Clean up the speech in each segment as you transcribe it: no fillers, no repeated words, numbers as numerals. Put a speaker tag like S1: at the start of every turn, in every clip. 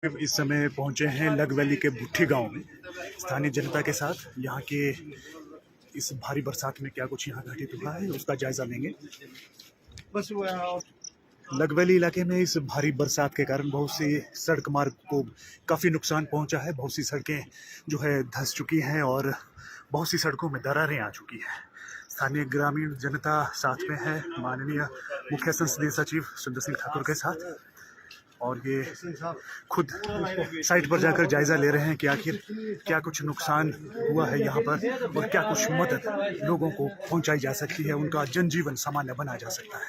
S1: इस समय पहुंचे हैं लग वैली के भुट्ठी गांव में स्थानीय जनता के साथ। यहाँ के इस भारी बरसात में क्या कुछ यहाँ घटित हुआ है उसका जायजा लेंगे। बस लग वैली इलाके में इस भारी बरसात के कारण बहुत सी सड़क मार्ग को काफ़ी नुकसान पहुंचा है। बहुत सी सड़कें जो है धंस चुकी हैं और बहुत सी सड़कों में दरारें आ चुकी हैं। स्थानीय ग्रामीण जनता साथ में है माननीय मुख्य संसदीय सचिव सुंदर सिंह ठाकुर के साथ, और ये खुद साइट पर जाकर जायजा ले रहे हैं कि आखिर क्या कुछ नुकसान हुआ है यहाँ पर और क्या कुछ मदद लोगों को पहुंचाई जा सकती है, उनका जनजीवन सामान्य बनाया जा सकता है।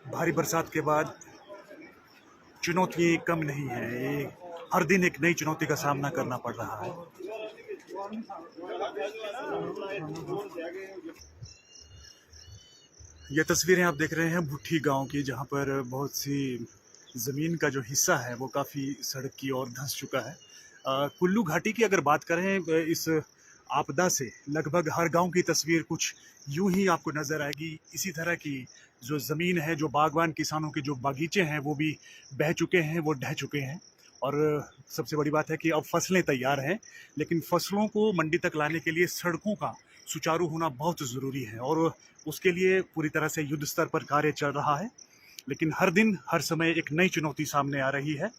S1: भारी बरसात के बाद चुनौती कम नहीं है। ये हर दिन एक नई चुनौती का सामना करना पड़ रहा है। ये तस्वीरें आप देख रहे हैं भुट्ठी गांव की, जहां पर बहुत सी ज़मीन का जो हिस्सा है वो काफ़ी सड़क की ओर धंस चुका है। कुल्लू घाटी की अगर बात करें, इस आपदा से लगभग हर गांव की तस्वीर कुछ यूं ही आपको नज़र आएगी। इसी तरह की जो ज़मीन है, जो बागवान किसानों के जो बागीचे हैं वो भी बह चुके हैं, वो ढह चुके हैं। और सबसे बड़ी बात है कि अब फसलें तैयार हैं, लेकिन फसलों को मंडी तक लाने के लिए सड़कों का सुचारू होना बहुत ज़रूरी है और उसके लिए पूरी तरह से युद्ध स्तर पर कार्य चल रहा है। लेकिन हर दिन हर समय एक नई चुनौती सामने आ रही है।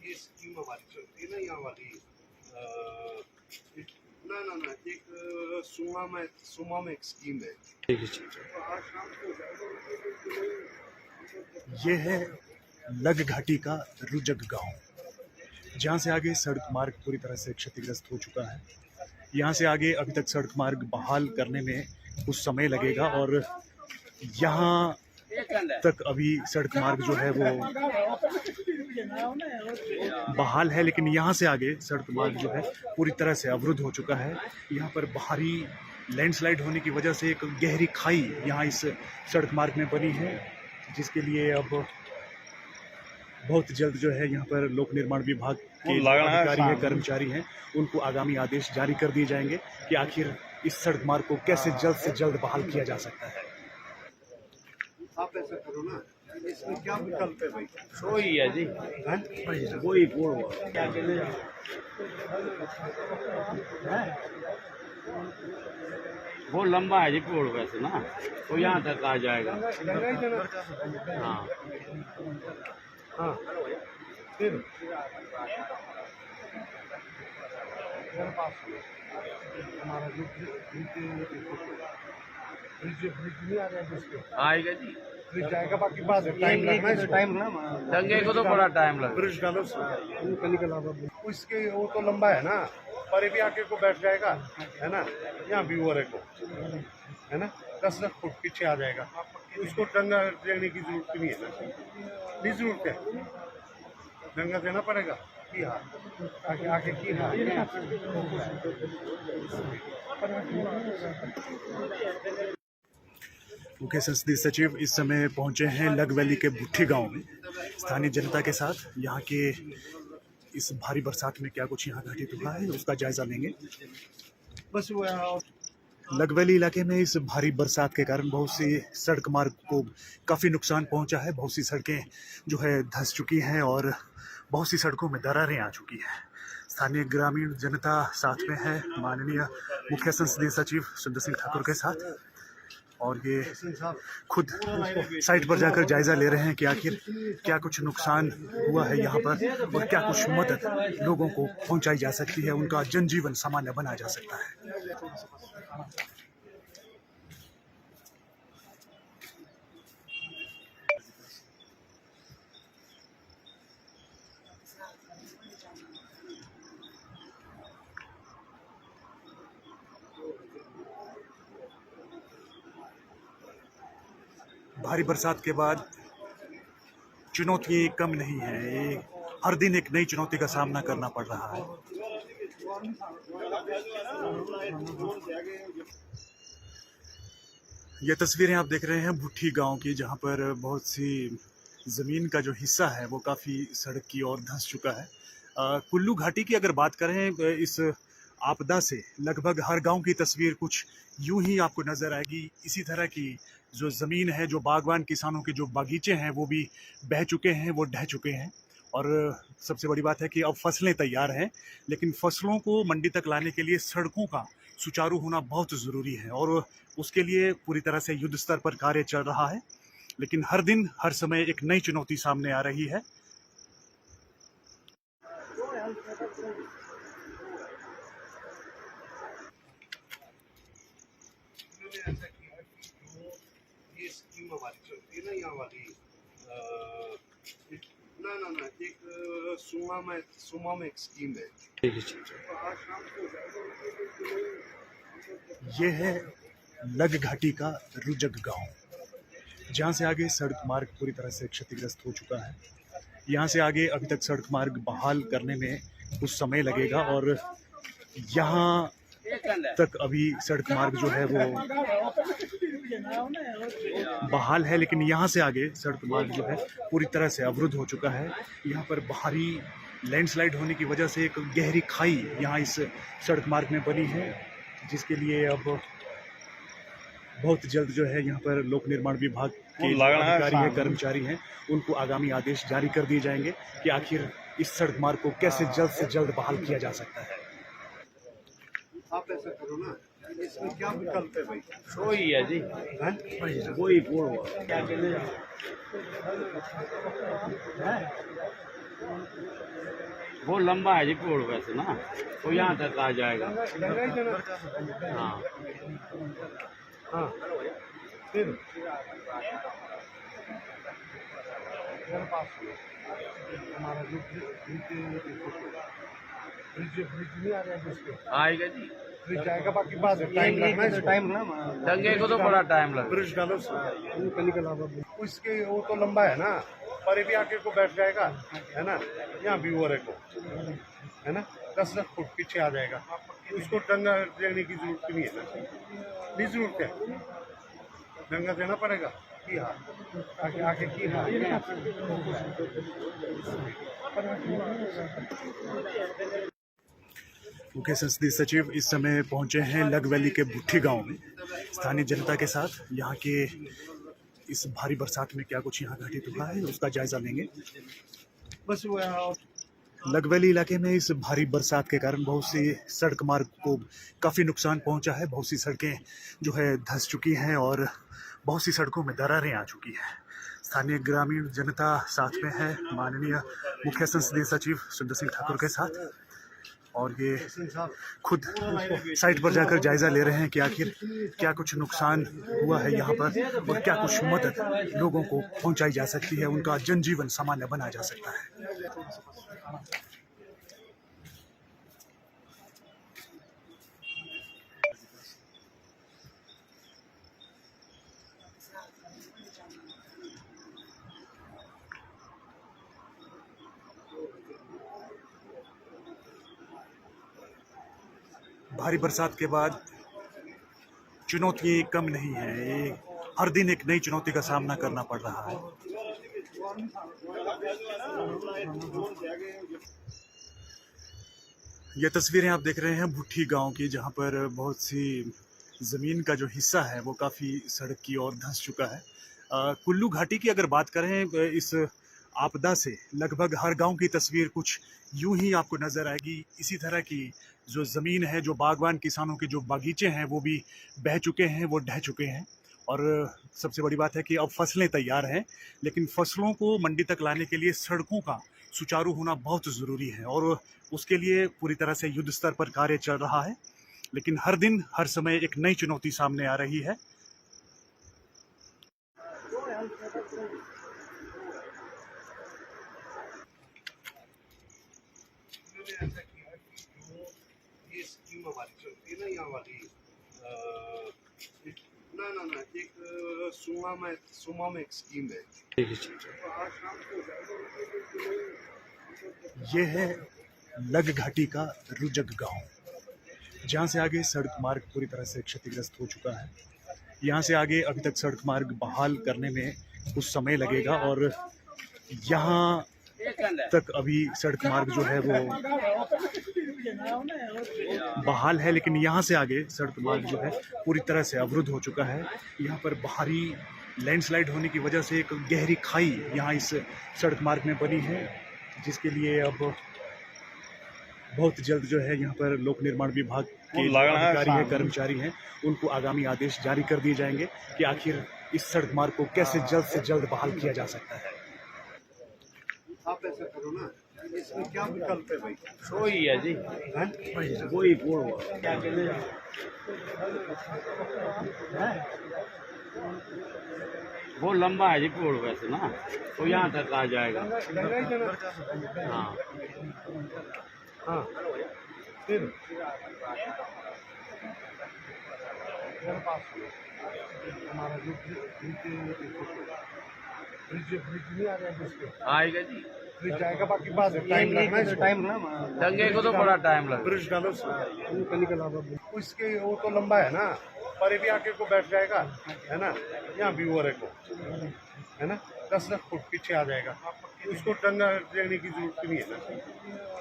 S2: ये स्कीम हमारी चलती है ना, यहाँ वाली ना एक सुमा में एक स्कीम है।
S1: ये है लग घाटी का रुजक गांव, जहां से आगे सड़क मार्ग पूरी तरह से क्षतिग्रस्त हो चुका है। यहाँ से आगे अभी तक सड़क मार्ग बहाल करने में कुछ समय लगेगा और यहाँ तक अभी सड़क मार्ग जो है वो बहाल है, लेकिन यहाँ से आगे सड़क मार्ग जो है पूरी तरह से अवरुद्ध हो चुका है। यहाँ पर भारी लैंडस्लाइड होने की वजह से एक गहरी खाई यहाँ इस सड़क मार्ग में बनी है, जिसके लिए अब बहुत जल्द जो है यहाँ पर लोक निर्माण विभाग के अधिकारी हैं, कर्मचारी हैं, उनको आगामी आदेश जारी कर दिए जाएंगे कि आखिर इस सड़क मार्ग को कैसे जल्द से जल्द बहाल किया जा सकता है।
S2: आप ऐसा करो ना, इसमें क्या विकल्प है भाई?
S3: वही है जी, वही कोड़ वो लंबा है जी कोड़ वैसे ना, तो यहाँ तक आ जाएगा। हाँ
S2: हाँ, फिर हमारा जो ब्रिज नहीं आ गया जिसके
S3: आएगा जी,
S2: ब्रिज जाएगा, बाकी बाद टाइम लगना है, टाइम ना
S3: दंगे को तो बड़ा टाइम लगा।
S2: ब्रिज डालो इसके, वो तो लंबा है ना, पर भी आके को बैठ जाएगा है ना, यहाँ व्यूअर है को है ना, 10 फुट पीछे आ जाएगा, उसको डंगा देने की जरूरत नहीं है ना, नहीं जरूरत है, डंगा देना पड़ेगा की आगे आगे की
S1: मुख्य संसदीय सचिव इस समय पहुंचे हैं लग वैली के भुट्ठी गांव में स्थानीय जनता के साथ। यहाँ के इस भारी बरसात में क्या कुछ यहाँ घटित हुआ है उसका जायजा लेंगे। बस लग वैली इलाके में इस भारी बरसात के कारण बहुत सी सड़क मार्ग को काफ़ी नुकसान पहुंचा है। बहुत सी सड़कें जो है धंस चुकी हैं और बहुत सी सड़कों में दरारें आ चुकी हैं। स्थानीय ग्रामीण जनता साथ में है माननीय मुख्य संसदीय सचिव सुंदर सिंह ठाकुर के साथ, और ये खुद साइट पर जाकर जायजा ले रहे हैं कि आखिर क्या कुछ नुकसान हुआ है यहाँ पर और क्या कुछ मदद लोगों को पहुंचाई जा सकती है, उनका जनजीवन सामान्य बनाया जा सकता है। भारी बरसात के बाद चुनौती कम नहीं है। ये हर दिन एक नई चुनौती का सामना करना पड़ रहा है। ये तस्वीरें आप देख रहे हैं भुट्ठी गांव की, जहां पर बहुत सी ज़मीन का जो हिस्सा है वो काफ़ी सड़क की ओर धंस चुका है। कुल्लू घाटी की अगर बात करें, इस आपदा से लगभग हर गांव की तस्वीर कुछ यूं ही आपको नज़र आएगी। इसी तरह की जो ज़मीन है, जो बागवान किसानों के जो बागीचे हैं वो भी बह चुके हैं, वो ढह चुके हैं। और सबसे बड़ी बात है कि अब फसलें तैयार हैं, लेकिन फसलों को मंडी तक लाने के लिए सड़कों का सुचारू होना बहुत ज़रूरी है और उसके लिए पूरी तरह से युद्ध स्तर पर कार्य चल रहा है। लेकिन हर दिन हर समय एक नई चुनौती सामने आ रही है।
S2: ऐसा किया कि जो ये स्कीम हमारी चलती है ना, यहाँ वाली ना एक सुमा में एक स्कीम है।
S1: ये है लग घाटी का रुजक गांव, जहां से आगे सड़क मार्ग पूरी तरह से क्षतिग्रस्त हो चुका है। यहाँ से आगे अभी तक सड़क मार्ग बहाल करने में कुछ समय लगेगा और यहाँ तक अभी सड़क मार्ग जो है वो बहाल है, लेकिन यहाँ से आगे सड़क मार्ग जो है पूरी तरह से अवरुद्ध हो चुका है। यहाँ पर भारी लैंडस्लाइड होने की वजह से एक गहरी खाई यहाँ इस सड़क मार्ग में बनी है, जिसके लिए अब बहुत जल्द जो है यहाँ पर लोक निर्माण विभाग के अधिकारी हैं, कर्मचारी हैं, उनको आगामी आदेश जारी कर दिए जाएंगे कि आखिर इस सड़क मार्ग को कैसे जल्द से जल्द बहाल किया जा सकता है।
S2: आप ऐसा करो ना, इसमें क्या विकल्प है भाई?
S3: वही है जी, वही क्या चलेगा। वो लंबा है जी पोड़ वैसे ना, वो यहाँ तक आ जाएगा। हाँ
S2: हाँ, फिर हमारा जो ब्रिज नहीं आ रहा है,
S3: आएगा जी,
S2: ब्रिज जाएगा। बाकी बात है, टाइम लगना है, टाइम ना
S3: दंगे को तो बड़ा टाइम लगेगा।
S2: ब्रिज डालो उसके, वो तो लंबा है ना, पर भी आके को बैठ जाएगा, है ना। यहाँ भी वो को है ना, 10 फुट पीछे आ जाएगा, उसको डंगा देने की जरूरत नहीं है ना, नहीं जरूरत है, डंगा देना पड़ेगा कि हाँ आगे आगे की हाँ।
S1: मुख्य संसदीय सचिव इस समय पहुंचे हैं लग वैली के भुट्ठी गांव में स्थानीय जनता के साथ। यहाँ के इस भारी बरसात में क्या कुछ यहाँ घटित हुआ है उसका जायजा लेंगे।
S2: बस वो
S1: लग वैली इलाके में इस भारी बरसात के कारण बहुत सी सड़क मार्ग को काफ़ी नुकसान पहुंचा है। बहुत सी सड़कें जो है धंस चुकी हैं और बहुत सी सड़कों में दरारें आ चुकी हैं। स्थानीय ग्रामीण जनता साथ में है माननीय मुख्य संसदीय सचिव सुंदर सिंह ठाकुर के साथ, और ये खुद साइट पर जाकर जायजा ले रहे हैं कि आखिर क्या कुछ नुकसान हुआ है यहाँ पर और क्या कुछ मदद लोगों को पहुँचाई जा सकती है, उनका जनजीवन सामान्य बनाया जा सकता है। भारी बरसात के बाद चुनौती कम नहीं है, ये हर दिन एक नई चुनौती का सामना करना पड़ रहा है। ये तस्वीरें आप देख रहे हैं भुट्ठी गांव की, जहां पर बहुत सी ज़मीन का जो हिस्सा है वो काफ़ी सड़क की ओर धंस चुका है। कुल्लू घाटी की अगर बात करें, इस आपदा से लगभग हर गांव की तस्वीर कुछ यूं ही आपको नज़र आएगी। इसी तरह की जो ज़मीन है, जो बागवान किसानों के जो बागीचे हैं वो भी बह चुके हैं, वो ढह चुके हैं। और सबसे बड़ी बात है कि अब फसलें तैयार हैं, लेकिन फसलों को मंडी तक लाने के लिए सड़कों का सुचारू होना बहुत ज़रूरी है और उसके लिए पूरी तरह से युद्ध स्तर पर कार्य चल रहा है। लेकिन हर दिन हर समय एक नई चुनौती सामने आ रही है।
S2: ऐसा किया कि जो ये स्कीम हमारी चलती है ना, यहाँ वाली ना एक सुमा में एक स्कीम है। आज शाम को
S1: ये है लग घाटी का रुजक गांव, जहां से आगे सड़क मार्ग पूरी तरह से क्षतिग्रस्त हो चुका है। यहाँ से आगे अभी तक सड़क मार्ग बहाल करने में कुछ समय लगेगा और यहाँ तक अभी सड़क मार्ग जो है वो बहाल है, लेकिन यहाँ से आगे सड़क मार्ग जो है पूरी तरह से अवरुद्ध हो चुका है। यहाँ पर भारी लैंडस्लाइड होने की वजह से एक गहरी खाई यहाँ इस सड़क मार्ग में बनी है, जिसके लिए अब बहुत जल्द जो है यहाँ पर लोक निर्माण विभाग के जो अधिकारी हैं, कर्मचारी हैं, उनको आगामी आदेश जारी कर दिए जाएंगे कि आखिर इस सड़क मार्ग को कैसे जल्द से जल्द बहाल किया जा सकता है।
S2: आप ऐसा करो ना, इसमें क्या विकल्प है भाई?
S3: वही है जी, वही पुल हुआ। क्या कहते हैं? वो लंबा है जी पुल वैसे ना, तो यहाँ तक आ जाएगा। हाँ
S2: हाँ, फिर हमारा जो ब्रिज नहीं आ रहा है,
S3: आएगा जी,
S2: ब्रिज जाएगा, बाकी बाद टाइम लगना है, टाइम ना
S3: दंगे को तो बड़ा टाइम लगेगा।
S2: ब्रिज डालो उसके, वो तो लंबा है ना, पर ये भी आके को बैठ जाएगा, है ना। यहाँ व्यूअर है को, है ना, 10 फुट पीछे आ जाएगा, उसको डंगा देने की जरूरत नहीं है ना,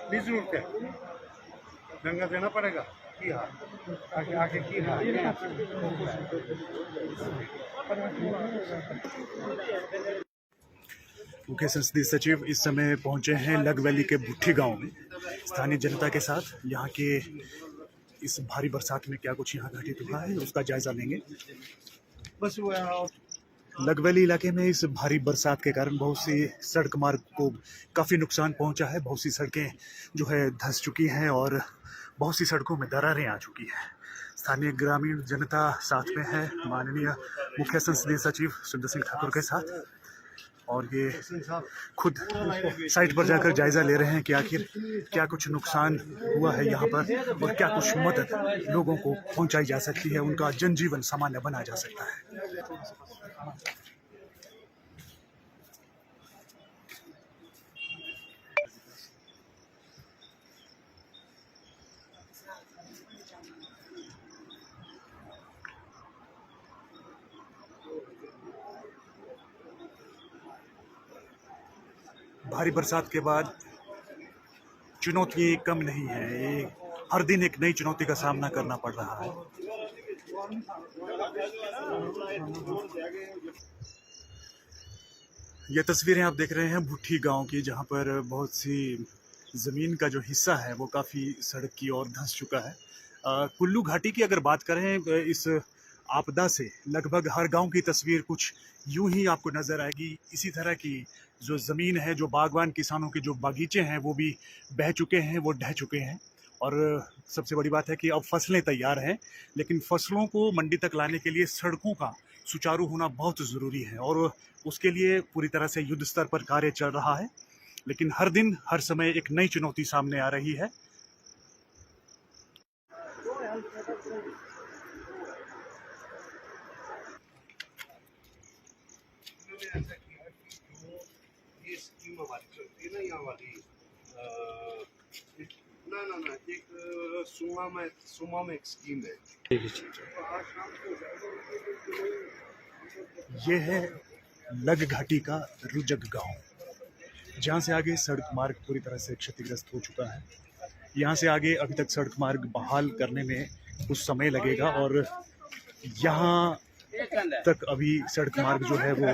S2: नहीं जरूरत है, डंगा देना पड़ेगा की आगे आगे की
S1: मुख्य संसदीय सचिव इस समय पहुंचे हैं लग वैली के भुट्ठी गांव में स्थानीय जनता के साथ। यहाँ के इस भारी बरसात में क्या कुछ यहाँ घटित हुआ है उसका जायजा लेंगे।
S2: बस वो
S1: लग वैली इलाके में इस भारी बरसात के कारण बहुत सी सड़क मार्ग को काफ़ी नुकसान पहुंचा है। बहुत सी सड़कें जो है धंस चुकी हैं और बहुत सी सड़कों में दरारें आ चुकी हैं। स्थानीय ग्रामीण जनता साथ में है माननीय मुख्य संसदीय सचिव सुंदर सिंह ठाकुर के साथ, और ये खुद साइट पर जाकर जायजा ले रहे हैं कि आखिर क्या कुछ नुकसान हुआ है यहाँ पर और क्या कुछ मदद लोगों को पहुँचाई जा सकती है, उनका जनजीवन सामान्य बनाया जा सकता है। भारी बरसात के बाद चुनौती कम नहीं है, ये हर दिन एक नई चुनौती का सामना करना पड़ रहा है। ये तस्वीरें आप देख रहे हैं भुट्ठी गांव की, जहां पर बहुत सी ज़मीन का जो हिस्सा है वो काफ़ी सड़क की ओर धंस चुका है। कुल्लू घाटी की अगर बात करें, इस आपदा से लगभग हर गांव की तस्वीर कुछ यूं ही आपको नज़र आएगी। इसी तरह की जो ज़मीन है, जो बागवान किसानों के जो बागीचे हैं वो भी बह चुके हैं, वो ढह चुके हैं। और सबसे बड़ी बात है कि अब फसलें तैयार हैं, लेकिन फसलों को मंडी तक लाने के लिए सड़कों का सुचारू होना बहुत ज़रूरी है और उसके लिए पूरी तरह से युद्ध स्तर पर कार्य चल रहा है। लेकिन हर दिन हर समय एक नई चुनौती सामने आ रही है।
S2: ये स्कीम हमारी चलती है ना, यहाँ वाली ना एक सुमा में एक स्कीम है।
S1: ये है लग घाटी का रुजक गांव, जहां से आगे सड़क मार्ग पूरी तरह से क्षतिग्रस्त हो चुका है। यहाँ से आगे अभी तक सड़क मार्ग बहाल करने में कुछ समय लगेगा और यहाँ तक अभी सड़क मार्ग जो है वो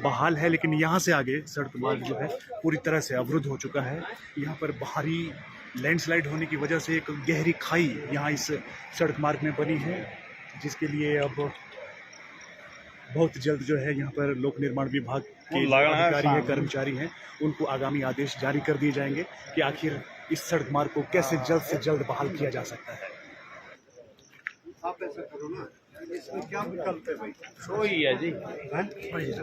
S1: बहाल है, लेकिन यहाँ से आगे सड़क मार्ग जो है पूरी तरह से अवरुद्ध हो चुका है। यहाँ पर भारी लैंडस्लाइड होने की वजह से एक गहरी खाई यहाँ इस सड़क मार्ग में बनी है, जिसके लिए अब बहुत जल्द जो है यहाँ पर लोक निर्माण विभाग के जो अधिकारी हैं, कर्मचारी हैं, उनको आगामी आदेश जारी कर दिए जाएंगे कि आखिर इस सड़क मार्ग को कैसे जल्द से जल्द बहाल किया जा सकता है।
S2: आप ऐसा करो ना, इसमें क्या विकल्प है भाई?
S3: वही है जी,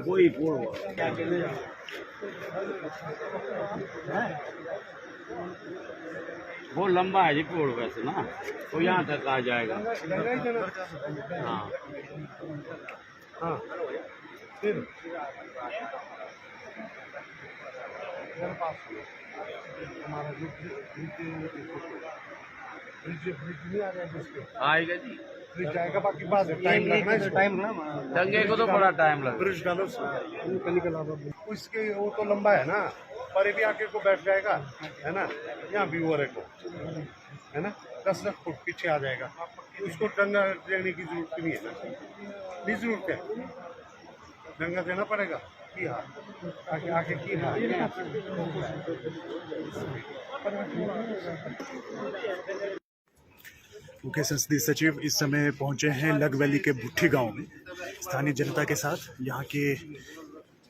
S3: वही पुल हुआ। क्या कहते हैं? वो लंबा है जी पुल वैसे ना, तो यहाँ तक आ जाएगा। हाँ
S2: हाँ, फिर मेरे पास हमारा जो ब्रिज नहीं आ रहा जिसके
S3: आएगा जी,
S2: ब्रिज जाएगा, बाकी बाद टाइम लगना है, टाइम ना
S3: दंगे को तो बड़ा टाइम लगेगा।
S2: ब्रिज डालो उसके, वो तो लंबा है ना, पर भी आके को बैठ जाएगा, है ना, यहाँ व्यूअर को, है ना, 10-10 फुट पीछे आ जाएगा, उसको डंगा देने की जरूरत नहीं है ना, नहीं जरूरत है, डंगा देना पड़ेगा की हाल आगे आगे की हाल।
S1: मुख्य संसदीय सचिव इस समय पहुंचे हैं लग वैली के भुट्ठी गांव में स्थानीय जनता के साथ। यहाँ के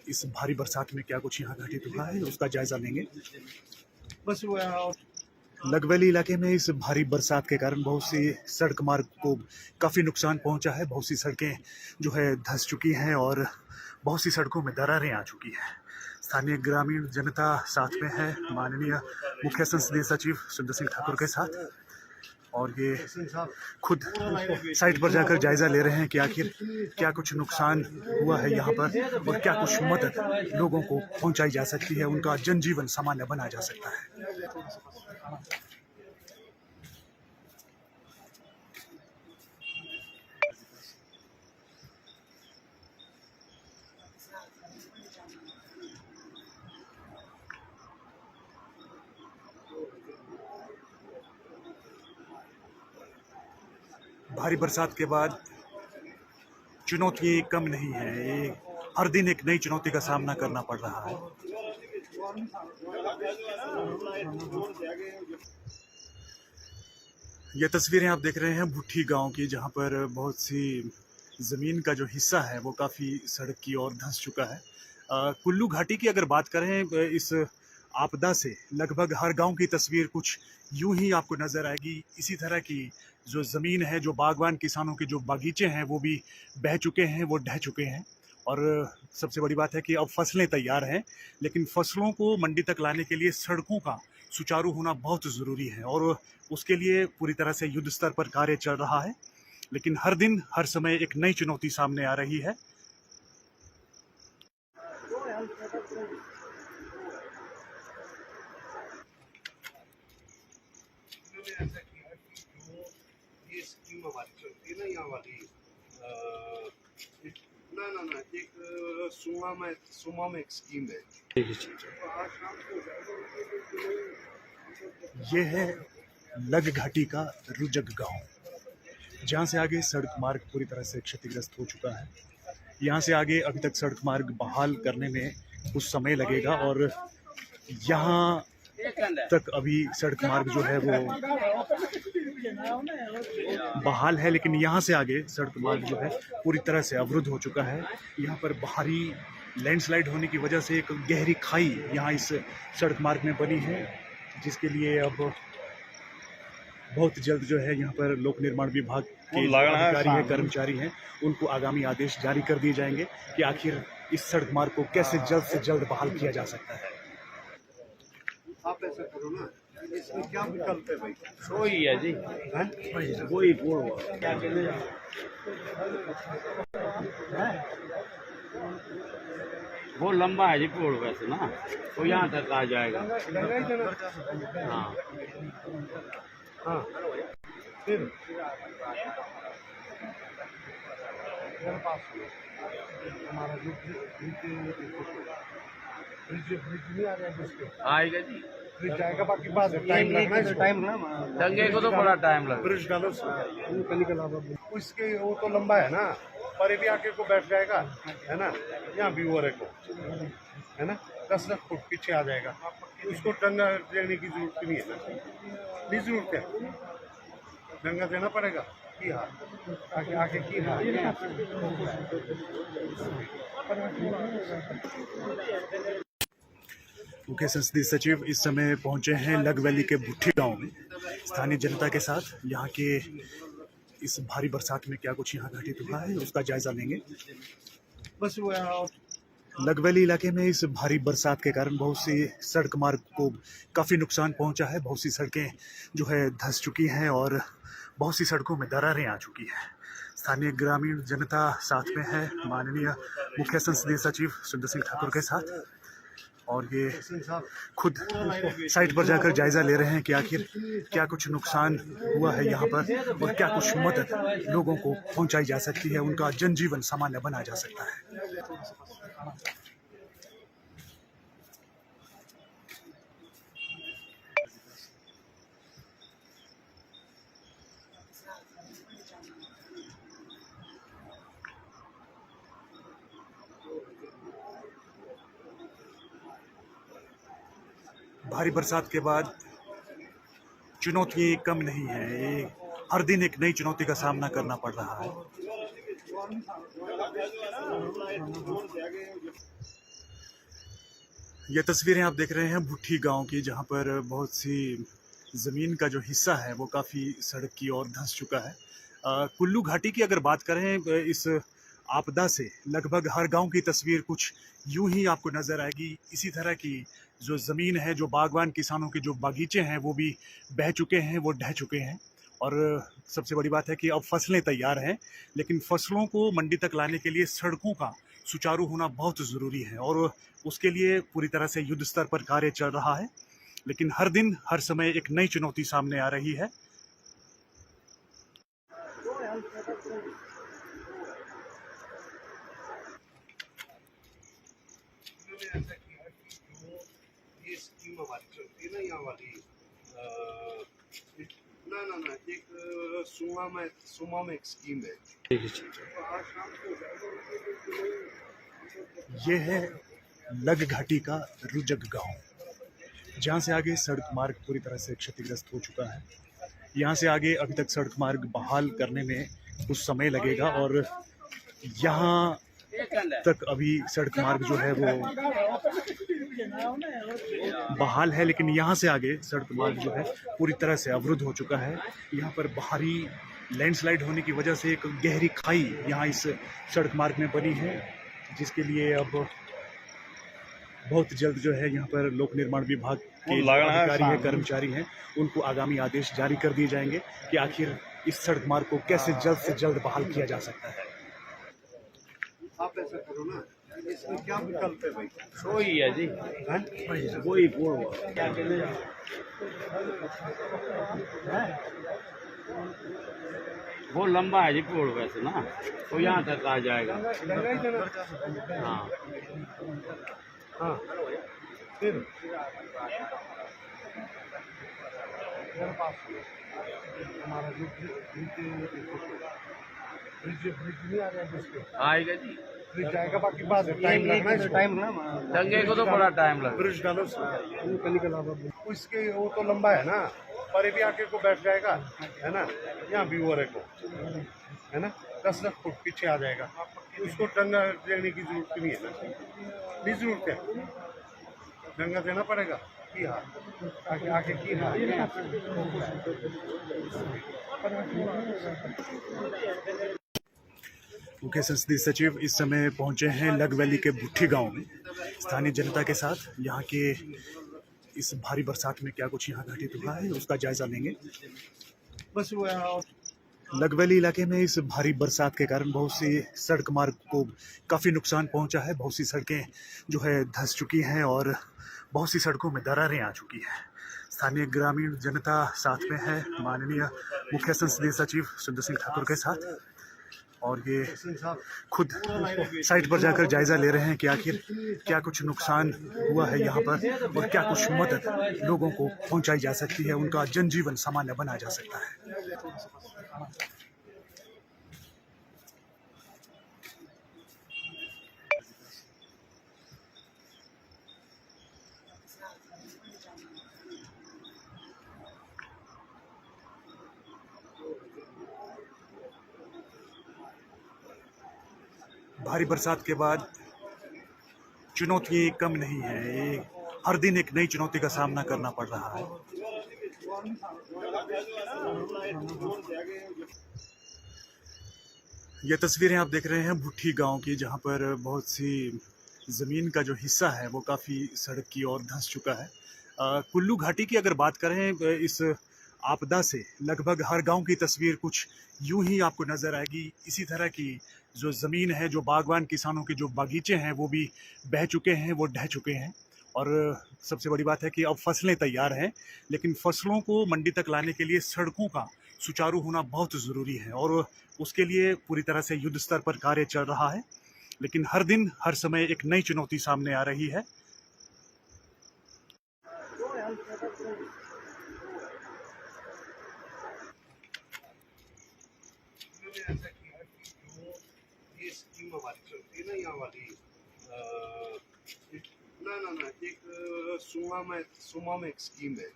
S1: इस भारी बरसात में क्या कुछ यहाँ घटित हुआ है उसका जायजा लेंगे।
S2: बस वो
S1: लग वैली इलाके में इस भारी बरसात के कारण बहुत सी सड़क मार्ग को काफ़ी नुकसान पहुंचा है। बहुत सी सड़कें जो है धंस चुकी हैं और बहुत सी सड़कों में दरारें आ चुकी हैं। स्थानीय ग्रामीण जनता साथ में है माननीय मुख्य संसदीय सचिव सुंदर सिंह ठाकुर के साथ, और ये खुद साइट पर जाकर जायजा ले रहे हैं कि आखिर क्या कुछ नुकसान हुआ है यहाँ पर और क्या कुछ मदद लोगों को पहुँचाई जा सकती है, उनका जनजीवन सामान्य बना जा सकता है। भारी बरसात के बाद चुनौती कम नहीं है, ये हर दिन एक नई चुनौती का सामना करना पड़ रहा है। ये तस्वीरें आप देख रहे हैं भुट्ठी गांव की, जहां पर बहुत सी ज़मीन का जो हिस्सा है वो काफ़ी सड़क की ओर धंस चुका है। कुल्लू घाटी की अगर बात करें, इस आपदा से लगभग हर गांव की तस्वीर कुछ यूं ही आपको नज़र आएगी। इसी तरह की जो ज़मीन है, जो बागवान किसानों के जो बागीचे हैं वो भी बह चुके हैं, वो ढह चुके हैं। और सबसे बड़ी बात है कि अब फसलें तैयार हैं, लेकिन फसलों को मंडी तक लाने के लिए सड़कों का सुचारू होना बहुत ज़रूरी है और उसके लिए पूरी तरह से युद्ध स्तर पर कार्य चल रहा है। लेकिन हर दिन हर समय एक नई चुनौती सामने आ रही है।
S2: ये स्कीम हमारी चलती है ना, यहाँ वाली ना एक सुमा में एक स्कीम है।
S1: ये है लग घाटी का रुजक गांव, जहां से आगे सड़क मार्ग पूरी तरह से क्षतिग्रस्त हो चुका है। यहाँ से आगे अभी तक सड़क मार्ग बहाल करने में कुछ समय लगेगा और यहाँ तक अभी सड़क मार्ग जो है वो बहाल है, लेकिन यहाँ से आगे सड़क मार्ग जो है पूरी तरह से अवरुद्ध हो चुका है। यहाँ पर भारी लैंडस्लाइड होने की वजह से एक गहरी खाई यहाँ इस सड़क मार्ग में बनी है, जिसके लिए अब बहुत जल्द जो है यहाँ पर लोक निर्माण विभाग के अधिकारी हैं, कर्मचारी हैं, उनको आगामी आदेश जारी कर दिए जाएंगे कि आखिर इस सड़क मार्ग को कैसे जल्द से जल्द बहाल किया जा सकता है।
S2: आप ऐसा करो ना, इसमें क्या विकल्प है भाई?
S3: वही है जी, वही क्या चलेगा। वो लंबा है जी पोड़ वैसे ना, तो यहाँ तक आ जाएगा। हाँ
S2: हाँ, फिर मेरे पास हमारा जो ब्रिज नहीं आ रहा जिसके
S3: आएगा जी,
S2: ब्रिज जाएगा, बाकी बाद टाइम लगना है, टाइम ना
S3: दंगे को तो बड़ा टाइम लगेगा।
S2: ब्रिज डालो उसके, वो तो लंबा है ना, पर भी आके को बैठ जाएगा, है ना, यहाँ व्यूअर को, है ना, 10-10 फुट पीछे आ जाएगा, उसको डंगा देने की जरूरत नहीं है ना, नहीं जरूरत है, डंगा देना पड़ेगा की हाल आगे आगे की हाल।
S1: मुख्य संसदीय सचिव इस समय पहुंचे हैं लग वैली के भुट्ठी गांव में स्थानीय जनता के साथ। यहाँ के इस भारी बरसात में क्या कुछ यहाँ घटित हुआ है उसका जायजा लेंगे।
S2: बस वो
S1: लग वैली इलाके में इस भारी बरसात के कारण बहुत सी सड़क मार्ग को काफ़ी नुकसान पहुंचा है। बहुत सी सड़कें जो है धंस चुकी हैं और बहुत सी सड़कों में दरारें आ चुकी हैं। स्थानीय ग्रामीण जनता साथ में है माननीय मुख्य संसदीय सचिव सुंदर सिंह ठाकुर के साथ, और ये खुद साइट पर जाकर जायजा ले रहे हैं कि आखिर क्या कुछ नुकसान हुआ है यहाँ पर और क्या कुछ मदद लोगों को पहुंचाई जा सकती है, उनका जनजीवन सामान्य बनाया जा सकता है। भारी बरसात के बाद चुनौती कम नहीं है, ये हर दिन एक नई चुनौती का सामना करना पड़ रहा है। ये तस्वीरें आप देख रहे हैं भुट्ठी गांव की, जहां पर बहुत सी ज़मीन का जो हिस्सा है वो काफ़ी सड़क की ओर धंस चुका है। कुल्लू घाटी की अगर बात करें, इस आपदा से लगभग हर गांव की तस्वीर कुछ यूं ही आपको नज़र आएगी। इसी तरह की जो ज़मीन है, जो बागवान किसानों के जो बागीचे हैं वो भी बह चुके हैं, वो ढह चुके हैं। और सबसे बड़ी बात है कि अब फसलें तैयार हैं, लेकिन फसलों को मंडी तक लाने के लिए सड़कों का सुचारू होना बहुत ज़रूरी है और उसके लिए पूरी तरह से युद्ध स्तर पर कार्य चल रहा है। लेकिन हर दिन हर समय एक नई चुनौती सामने आ रही है।
S2: ये स्कीम हमारी चलती है ना, यहाँ वाली ना एक सुमा में एक स्कीम है।
S1: ये है लग घाटी का रुजक गांव, जहां से आगे सड़क मार्ग पूरी तरह से क्षतिग्रस्त हो चुका है। यहाँ से आगे अभी तक सड़क मार्ग बहाल करने में कुछ समय लगेगा और यहाँ तक अभी सड़क मार्ग जो है वो बहाल है, लेकिन यहाँ से आगे सड़क मार्ग जो है पूरी तरह से अवरुद्ध हो चुका है। यहाँ पर भारी लैंडस्लाइड होने की वजह से एक गहरी खाई यहाँ इस सड़क मार्ग में बनी है, जिसके लिए अब बहुत जल्द जो है यहाँ पर लोक निर्माण विभाग के अधिकारी हैं, कर्मचारी हैं, उनको आगामी आदेश जारी कर दिए जाएंगे कि आखिर इस सड़क मार्ग को कैसे जल्द से जल्द बहाल किया जा सकता है।
S2: आप ऐसा करो ना, इसमें क्या विकल्प है भाई?
S3: वही है जी, वही वो लंबा है जी पुल वैसे ना, तो यहाँ तक आ जाएगा। हाँ
S2: हाँ, फिर हमारा जो ब्रिज नहीं आ गया, जिसके
S3: आएगा जी,
S2: ब्रिज जाएगा, बाकी बाद टाइम लगना है, टाइम ना
S3: दंगे को तो बड़ा टाइम लगा।
S2: ब्रिज डालो उसके, वो तो लंबा है ना, पर भी आके को बैठ जाएगा, है ना। यहाँ व्यूअर को, है ना, 10 फुट पीछे आ जाएगा, उसको डंगा देने की जरूरत नहीं है ना, नहीं जरूरत है, डंगा देना पड़ेगा की आगे आगे की
S1: मुख्य संसदीय सचिव इस समय पहुंचे हैं लग वैली के भुट्ठी गांव में स्थानीय जनता के साथ। यहाँ के इस भारी बरसात में क्या कुछ यहाँ घटित हुआ है उसका जायजा लेंगे।
S2: बस वो
S1: लग वैली इलाके में इस भारी बरसात के कारण बहुत सी सड़क मार्ग को काफ़ी नुकसान पहुंचा है। बहुत सी सड़कें जो है धंस चुकी हैं और बहुत सी सड़कों में दरारें आ चुकी हैं। स्थानीय ग्रामीण जनता साथ में है माननीय मुख्य संसदीय सचिव सुंदर सिंह ठाकुर के साथ, और ये खुद साइट पर जाकर जायजा ले रहे हैं कि आखिर क्या कुछ नुकसान हुआ है यहाँ पर और क्या कुछ मदद लोगों को पहुंचाई जा सकती है, उनका जनजीवन सामान्य बनाया जा सकता है। भारी बरसात के बाद चुनौती कम नहीं है, ये हर दिन एक नई चुनौती का सामना करना पड़ रहा है। ये तस्वीरें आप देख रहे हैं भुट्ठी गांव की, जहां पर बहुत सी ज़मीन का जो हिस्सा है वो काफ़ी सड़क की ओर धंस चुका है। कुल्लू घाटी की अगर बात करें, इस आपदा से लगभग हर गांव की तस्वीर कुछ यूं ही आपको नज़र आएगी। इसी तरह की जो ज़मीन है, जो बागवान किसानों के जो बागीचे हैं वो भी बह चुके हैं, वो ढह चुके हैं। और सबसे बड़ी बात है कि अब फसलें तैयार हैं, लेकिन फसलों को मंडी तक लाने के लिए सड़कों का सुचारू होना बहुत ज़रूरी है और उसके लिए पूरी तरह से युद्ध स्तर पर कार्य चल रहा है। लेकिन हर दिन हर समय एक नई चुनौती सामने आ रही है।
S2: ये स्कीम हमारी चलती है ना, यहाँ वाली ना एक सुमा में एक स्कीम है।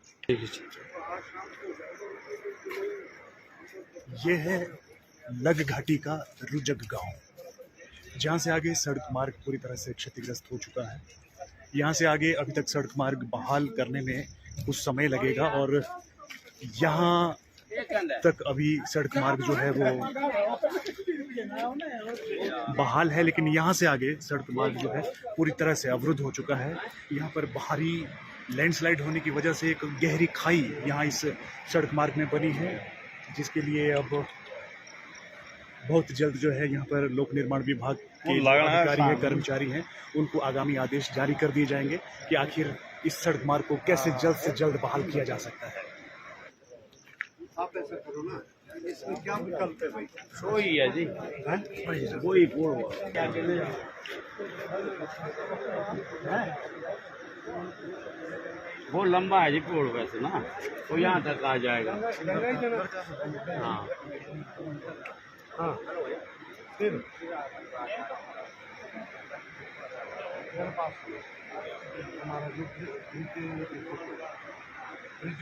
S1: ये है लग घाटी का रुजक गांव, जहां से आगे सड़क मार्ग पूरी तरह से क्षतिग्रस्त हो चुका है। यहाँ से आगे अभी तक सड़क मार्ग बहाल करने में कुछ समय लगेगा और यहाँ तक अभी सड़क मार्ग जो है वो बहाल है, लेकिन यहाँ से आगे सड़क मार्ग जो है पूरी तरह से अवरुद्ध हो चुका है। यहाँ पर भारी लैंडस्लाइड होने की वजह से एक गहरी खाई यहाँ इस सड़क मार्ग में बनी है, जिसके लिए अब बहुत जल्द जो है यहाँ पर लोक निर्माण विभाग के अधिकारी हैं, कर्मचारी हैं, उनको आगामी आदेश जारी कर दिए जाएंगे कि आखिर इस सड़क मार्ग को कैसे जल्द से जल्द बहाल किया जा सकता है।
S2: आप ऐसा करो ना, इसमें क्या विकल्प है भाई?
S3: वही है जी,
S2: हैं?
S3: वही पुल क्या वो लंबा है जी पुल वैसे ना, वो यहाँ तक आ जाएगा।
S2: गंगा ही जाना।
S3: हाँ
S2: हाँ, फिर मेरे पास हमारा जो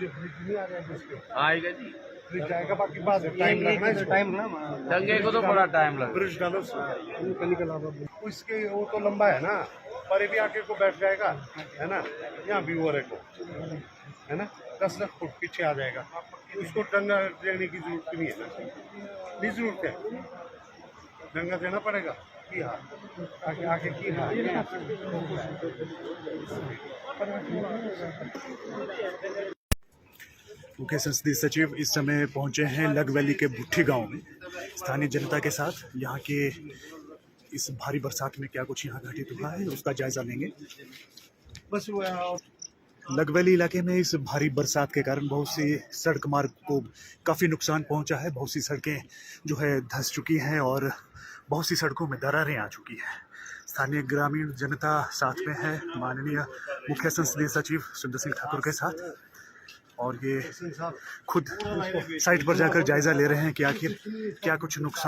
S2: ब्रिज नहीं आ रहा है, जिसके
S3: आएगा जी,
S2: ब्रिज जाएगा, बाकी बात टाइम लगना है, टाइम ना
S3: दंगे को तो बड़ा टाइम लगेगा।
S2: ब्रिज डालो इसके, वो तो लंबा है ना, पर भी आके को बैठ जाएगा, है ना, यहाँ व्यूअर को, है ना, 10 फुट पीछे आ जाएगा, उसको डंगा देने की जरूरत नहीं है ना, नहीं जरूरत है, डंगा देना पड़ेगा कि हाँ आगे की हाँ।
S1: मुख्य संसदीय सचिव इस समय पहुंचे हैं लग वैली के भुट्ठी गांव में स्थानीय जनता के साथ। यहाँ के इस भारी बरसात में क्या कुछ यहाँ घटित हुआ है उसका जायजा लेंगे।
S2: बस वो
S1: लग वैली इलाके में इस भारी बरसात के कारण बहुत सी सड़क मार्ग को काफ़ी नुकसान पहुंचा है। बहुत सी सड़कें जो है धंस चुकी हैं और बहुत सी सड़कों में दरारें आ चुकी हैं। स्थानीय ग्रामीण जनता साथ में है माननीय मुख्य संसदीय सचिव सुंदर सिंह ठाकुर के साथ, और ये खुद साइट पर जाकर जायजा ले रहे हैं कि आखिर क्या कुछ नुकसान